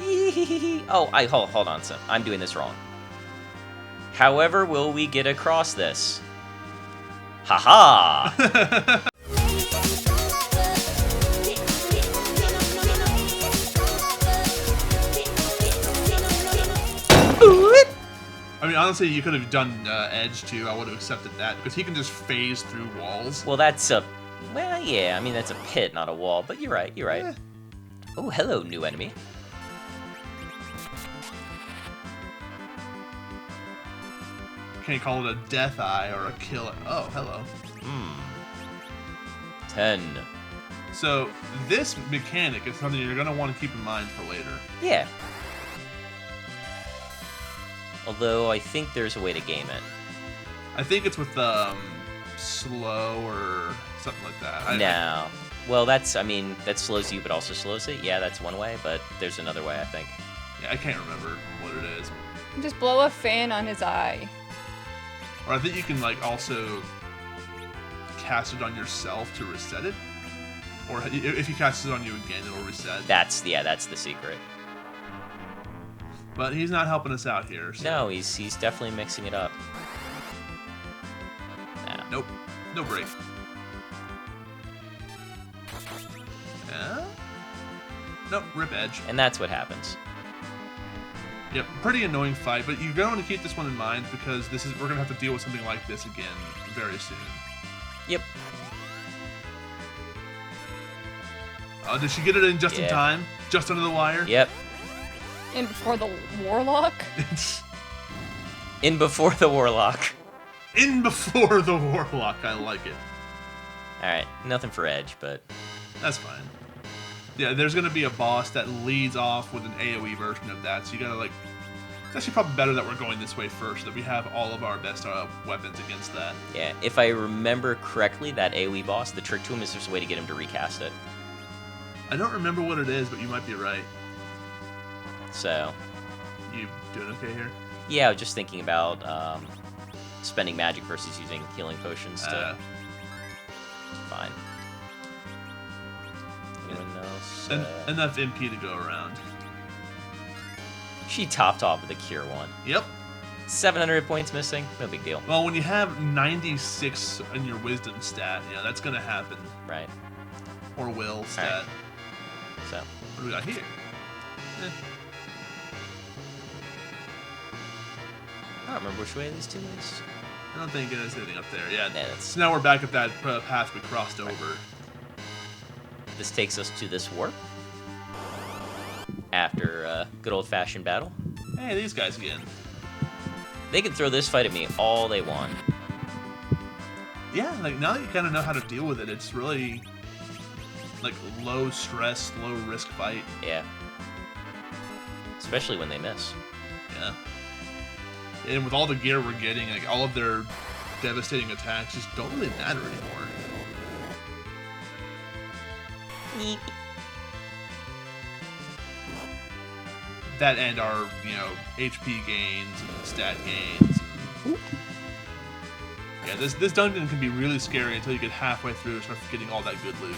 Oh, hold on, son. I'm doing this wrong. However, will we get across this? Haha! I mean, honestly, you could have done Edge too. I would have accepted that because he can just phase through walls. Well, that's a... Well, yeah, I mean, that's a pit, not a wall, but you're right, you're right. Eh. Oh, hello, new enemy. Can you call it a death eye or a kill? Oh, hello. 10. So this mechanic is something you're going to want to keep in mind for later. Yeah. Although, I think there's a way to game it. I think it's with slow or something like that. No. Well, that's, I mean, that slows you, but also slows it. Yeah, that's one way, but there's another way, I think. Yeah, I can't remember what it is. Just blow a fan on his eye. Or I think you can, like, also cast it on yourself to reset it. Or if you cast it on you again, it'll reset. That's the secret. But he's not helping us out here. So. No, he's definitely mixing it up. Nah. Nope. No break. Yeah? Nope, rip edge. And that's what happens. Yep, pretty annoying fight, but you're going to keep this one in mind because we're going to have to deal with something like this again very soon. Yep. Did she get it in just in time? Just under the wire? Yep. In before the warlock? In before the warlock. In before the warlock, I like it. Alright, nothing for Edge, but... That's fine. Yeah, there's going to be a boss that leads off with an AoE version of that, so you got to, like... It's actually probably better that we're going this way first, so that we have all of our best weapons against that. Yeah, if I remember correctly, that AoE boss, the trick to him is there's a way to get him to recast it. I don't remember what it is, but you might be right. So... You doing okay here? Yeah, I was just thinking about spending magic versus using healing potions to... Fine. Anyone else? Enough MP to go around. She topped off with a cure one. Yep. 700 points missing? No big deal. Well, when you have 96 in your wisdom stat, yeah, that's going to happen. Right. Or will stat. Right. So. What do we got here? I don't remember which way these two is. I don't think there's anything up there. Yeah. That's... So now we're back at that path we crossed over. This takes us to this warp. After a good old-fashioned battle. Hey, these guys again. They can throw this fight at me all they want. Yeah, like now that you kind of know how to deal with it, it's really like low stress, low risk fight. Yeah. Especially when they miss. Yeah. And with all the gear we're getting, like all of their devastating attacks just don't really matter anymore. Yeep. That and our, HP gains and stat gains. Yeah, this dungeon can be really scary until you get halfway through and start getting all that good loot.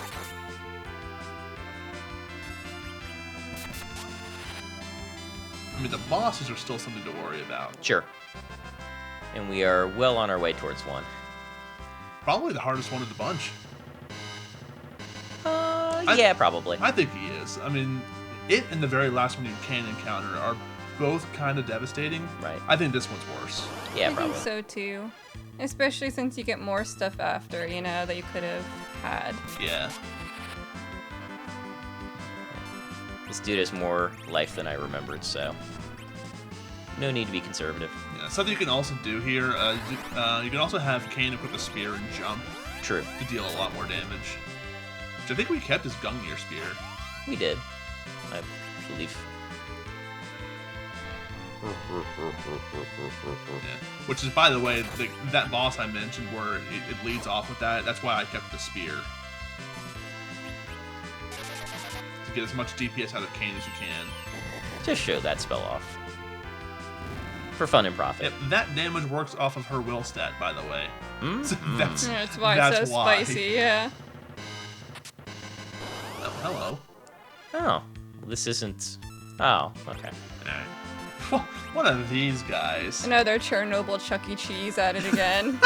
I mean, the bosses are still something to worry about. Sure. And we are well on our way towards one. Probably the hardest one of the bunch. Yeah, probably. I think he is. I mean, it and the very last one you can encounter are both kind of devastating. Right. I think this one's worse. Yeah, I probably. think so too. Especially since you get more stuff after, that you could have had. Yeah. This dude has more life than I remembered, so no need to be conservative. Yeah. Something you can also do here, you can also have Kane equip a spear and jump. True. To deal a lot more damage. Which I think we kept his Gungnir spear. We did. I believe. Yeah. Which is, by the way, that boss I mentioned where it leads off with that. That's why I kept the spear. To get as much DPS out of Kane as you can. Just show that spell off. For fun and profit. Yep, that damage works off of her will stat, by the way. So That's why it's so spicy, yeah. Oh, hello. Oh, this isn't... Oh, okay. Alright. One of these guys. Another Chernobyl Chuck E. Cheese at it again.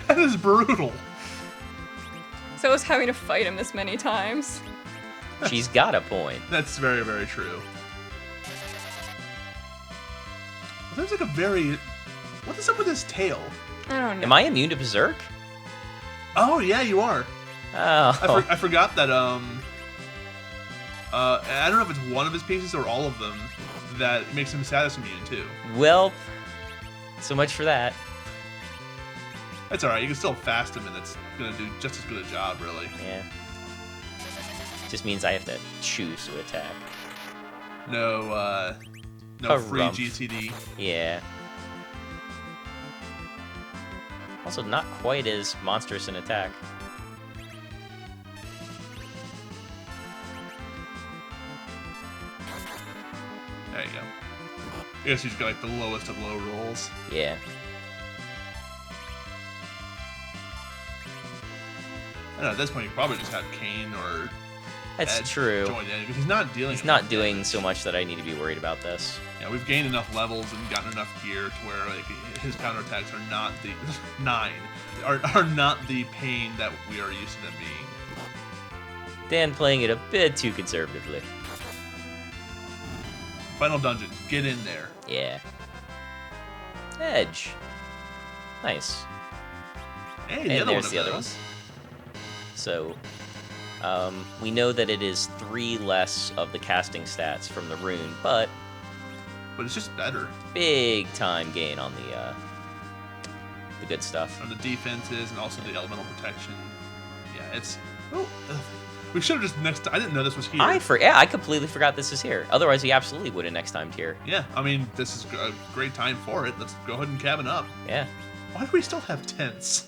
That is brutal. So is having to fight him this many times. She's got a point. That's very, very true. There's like a very... What is up with his tail? I don't know. Am I immune to Berserk? Oh, yeah, you are. Oh. I forgot that, I don't know if it's one of his pieces or all of them that makes him status immune, too. Well, so much for that. That's alright, you can still fast him, and that's gonna do just as good a job, really. Yeah. Just means I have to choose to attack. No free Harumph. GCD. Yeah. Also, not quite as monstrous in attack. There you go. I guess he's got like the lowest of low rolls. Yeah. I don't know, at this point you probably just have Kane or That's Edge true. join in, because he's not dealing He's with not enough doing damage. so much that I need to be worried about this. Yeah, we've gained enough levels and gotten enough gear to where like his counterattacks are not the are not the pain that we are used to them being. Dan playing it a bit too conservatively. Final dungeon, get in there. Yeah. Edge. Nice. Hey, the And other one there's of the other those. So, we know that it is 3 less of the casting stats from the rune, but But it's just better big time gain on the good stuff. on the defenses and also the elemental protection. Yeah, it's. Oh, we should have just I didn't know this was here. I completely forgot this is here. Otherwise, we absolutely would have next time tier. Yeah, I mean this is a great time for it. Let's go ahead and cabin up. Yeah. Why do we still have tents?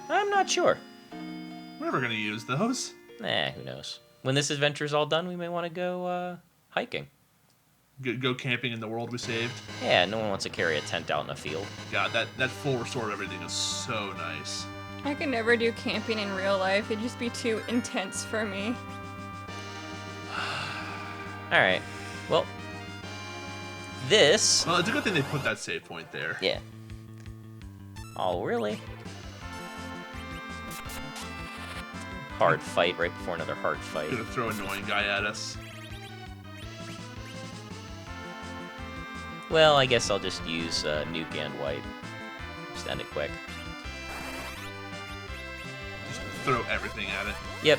I'm not sure. We're never gonna use those. Nah, who knows? When this adventure's all done, we may want to go hiking. Go camping in the world we saved. Yeah, no one wants to carry a tent out in a field. God, that full restore of everything is so nice. I could never do camping in real life. It'd just be too intense for me. Alright. Well, this... Well, it's a good thing they put that save point there. Yeah. Oh, really? Hard fight right before another hard fight. Gonna throw an annoying guy at us. Well, I guess I'll just use Nuke and Wipe. Just end it quick. Just throw everything at it. Yep.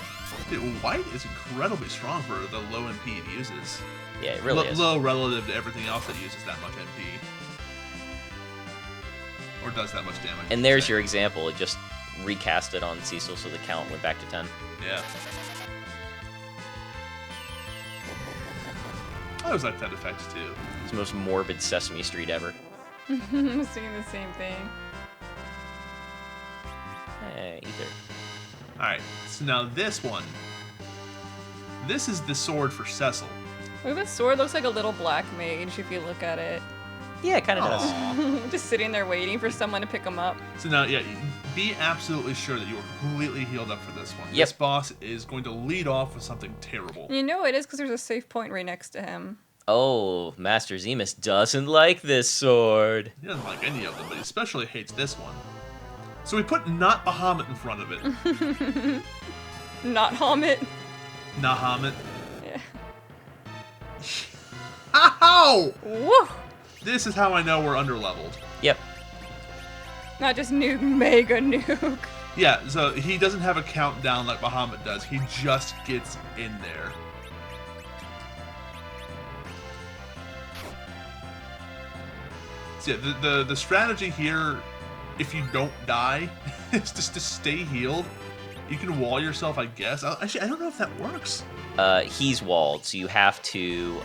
Dude, White is incredibly strong for the low MP it uses. Yeah, it really is. Low relative to everything else that uses that much MP. Or does that much damage. And there's your example. It just recast it on Cecil so the count went back to 10. Yeah. I always like that effect too. It's the most morbid Sesame Street ever. I'm seeing the same thing. Either. Alright, so now this one. This is the sword for Cecil. Look, this sword looks like a little black mage if you look at it. Yeah, it kind of does. Aw. Just sitting there waiting for someone to pick him up. So now, yeah, be absolutely sure that you are completely healed up for this one. Yep. This boss is going to lead off with something terrible. You know it is because there's a safe point right next to him. Oh, Master Zemus doesn't like this sword. He doesn't like any of them, but he especially hates this one. So we put not Bahamut in front of it. Not Hamit. Nahamut. Yeah. Ow! Woo! This is how I know we're underleveled. Yep. Not just nuke, mega nuke. Yeah, so he doesn't have a countdown like Bahamut does. He just gets in there. So yeah, the strategy here, if you don't die, is just to stay healed. You can wall yourself, I guess. Actually, I don't know if that works. He's walled, so you have to,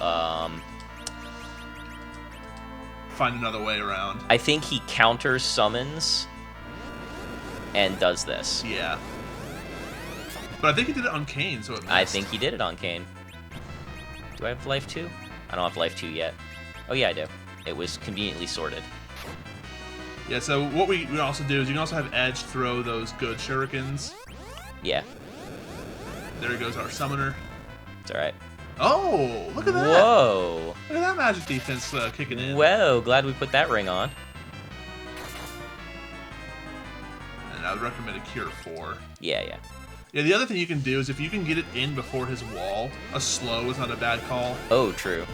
Find another way around. I think he counters summons and does this. Yeah. But I think he did it on Kane, so it missed. I think he did it on Kane. Do I have life 2? I don't have life 2 yet. Oh yeah, I do. It was conveniently sorted. Yeah, so what we also do is you can also have Edge throw those good shurikens. Yeah, There goes our summoner. it's alright. Oh, look at that. Whoa. Look at that magic defense kicking in. Whoa, glad we put that ring on. And I would recommend a Cure 4. Yeah. Yeah, the other thing you can do is if you can get it in before his wall, a slow is not a bad call. Oh, true.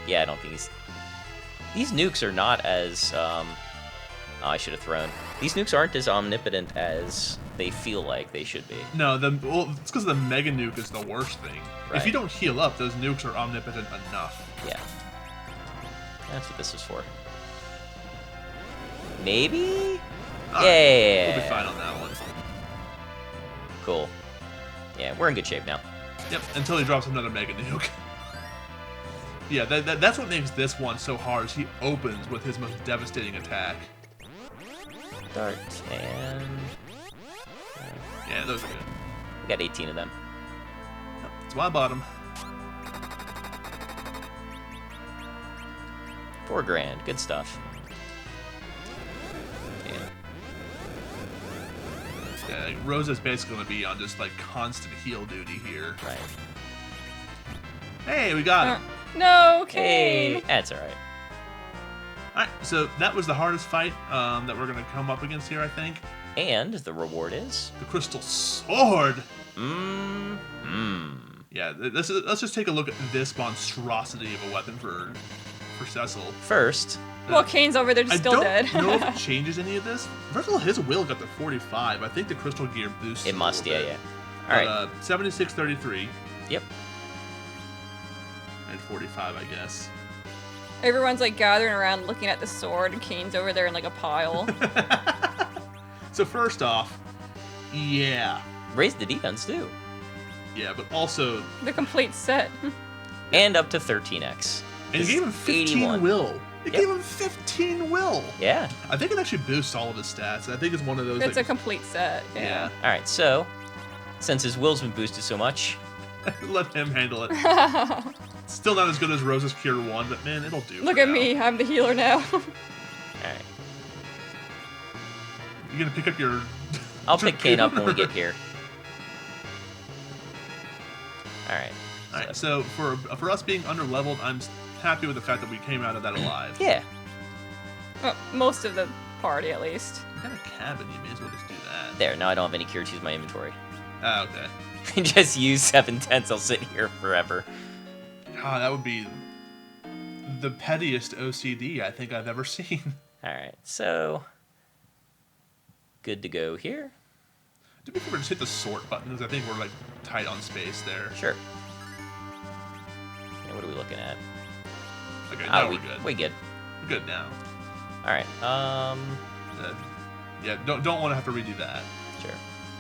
Yeah, I don't think he's... These nukes are not as... Oh, I should have thrown. These nukes aren't as omnipotent as they feel like they should be. No, it's because the Mega Nuke is the worst thing. Right. If you don't heal up, those nukes are omnipotent enough. Yeah. That's what this is for. Maybe? All Yeah. Right, we'll be fine on that one. Cool. Yeah, we're in good shape now. Yep, until he drops another Mega Nuke. Yeah, that's what makes this one so hard, is he opens with his most devastating attack. Dart and... Yeah, those are good. We got 18 of them. Yep, that's why I bought them. $4,000. Good stuff. Yeah, like, Rosa's basically going to be on just, like, constant heal duty here. Right. Hey, we got him. No, Hey, Kane. that's alright. Alright, so that was the hardest fight that we're going to come up against here, I think. And the reward is... The Crystal Sword! Yeah, let's just take a look at this monstrosity of a weapon for Cecil. First, Well, Kane's over there just still dead. I don't know if it changes any of this. First of all, his will got to 45. I think the Crystal Gear boosts it must, a little yeah. bit. Alright. 76-33. Yep. And 45, I guess. Everyone's like gathering around looking at the sword, and Kane's over there in like a pile. So first off, yeah. Raise the defense, too. Yeah, but also... The complete set. And up to 13x. And it gave him 15 81. will. It Yep. gave him 15 will. Yeah. I think it actually boosts all of his stats. I think it's one of those... It's like, a complete set. yeah. Alright, so, since his will's been boosted so much, Let him handle it. Still not as good as Rose's Cure 1, but man, it'll do. Look for at now. me, I'm the healer now. alright. You gonna pick up your... I'll pick Kane up when we get here. Alright. Alright, so for us being underleveled, I'm happy with the fact that we came out of that alive. Yeah. Well, most of the party, at least. You got a cabin, you may as well just do that. There, now I don't have any cure to use my inventory. Ah, okay. Just use 7/10, I'll sit here forever. God, that would be the pettiest OCD I think I've ever seen. Alright, so... Good to go here. Do we ever just hit the sort button? Because I think we're like tight on space there. Sure. Yeah, what are we looking at? Okay, now we we're good. We good. We're good now. Alright, Yeah, don't want to have to redo that. sure.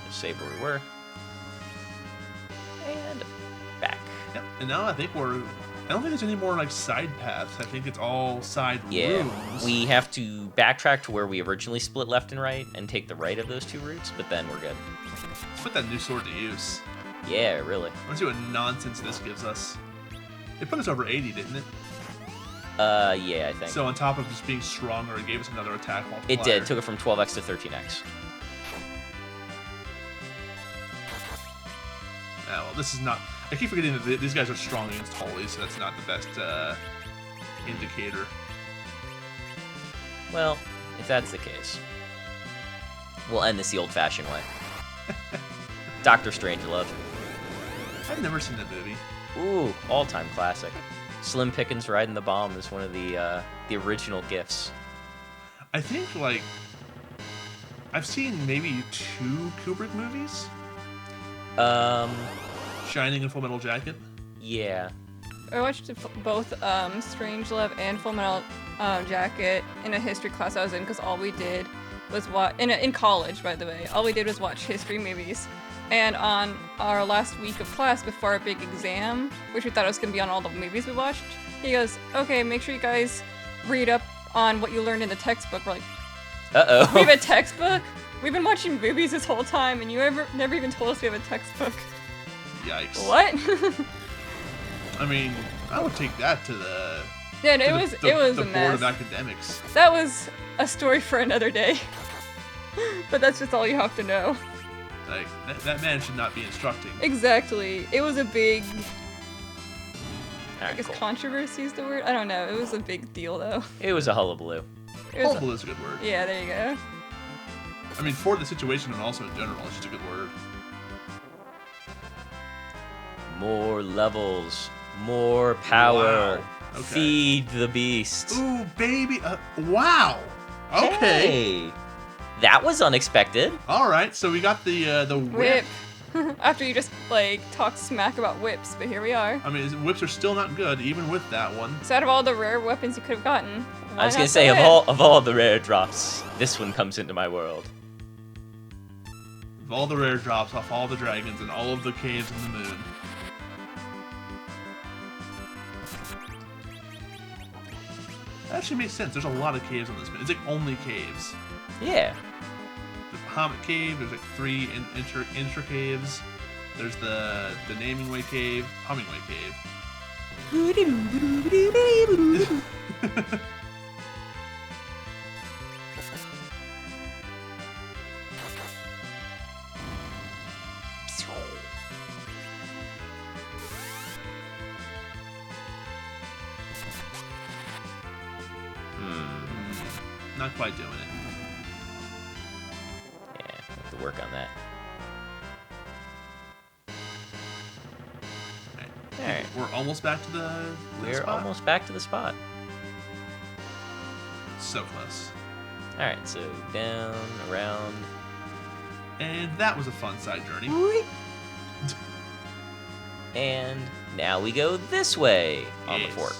Just save where we were. And back. Yep. And now I think I don't think there's any more like side paths. I think it's all side Yeah, rooms. we have to backtrack to where we originally split left and right and take the right of those two routes, but then we're good. Let's put that new sword to use. Yeah, really. Let's see what nonsense this gives us. It put us over 80, didn't it? Yeah, I think. So on top of just being stronger, it gave us another attack multiplier. It did. Took it from 12x to 13x. Ah, well, this is not... I keep forgetting that these guys are strong against Holy, so that's not the best indicator. Well, if that's the case, we'll end this the old-fashioned way. Dr. Strangelove. I've never seen that movie. Ooh, all-time classic. Slim Pickens riding the bomb is one of the original gifts. I think, like... I've seen maybe 2 Kubrick movies. Shining and Full Metal Jacket. Yeah. I watched both Strangelove and Full Metal Jacket in a history class I was in, because all we did was watch in college, by the way. All we did was watch history movies. And on our last week of class before our big exam, which we thought was going to be on all the movies we watched, he goes, "Okay, make sure you guys read up on what you learned in the textbook." We're like, Uh-oh. "We have a textbook? We've been watching movies this whole time, and you never even told us we have a textbook." Yikes. What? I mean, I would take that to the... Yeah, to it the- was the, it was the a Board mess. of Academics. That was a story for another day. But that's just all you have to know. Like, that man should not be instructing. Exactly. It was a big I Alright, guess cool. controversy is the word. I don't know. It was a big deal though. It was a hullabaloo. It was Hullabaloo is a good word. yeah, there you go. I mean, for the situation and also in general, it's just a good word. More levels, more power. Wow. Okay. Feed the beast. Ooh, baby. Wow. Okay. Hey, that was unexpected. All right. So we got the whip. Whip. After you just like talk smack about whips, but here we are. I mean, whips are still not good, even with that one. So out of all the rare weapons you could have gotten, I was why gonna not say the of whip? all the rare drops, this one comes into my world. Of all the rare drops off all the dragons and all of the caves in the moon. That actually makes sense. There's a lot of caves on this moon. It's like only caves. Yeah. The Bahamut Cave, there's like 3 intra caves. There's the Naming Way Cave, Humming Way Cave. Not quite doing it. Yeah, I have to work on that. Alright. We're almost back to the We're spot. almost back to the spot. So close. Alright, so down, around. And that was a fun side journey. And now we go this way on the Yes. fork.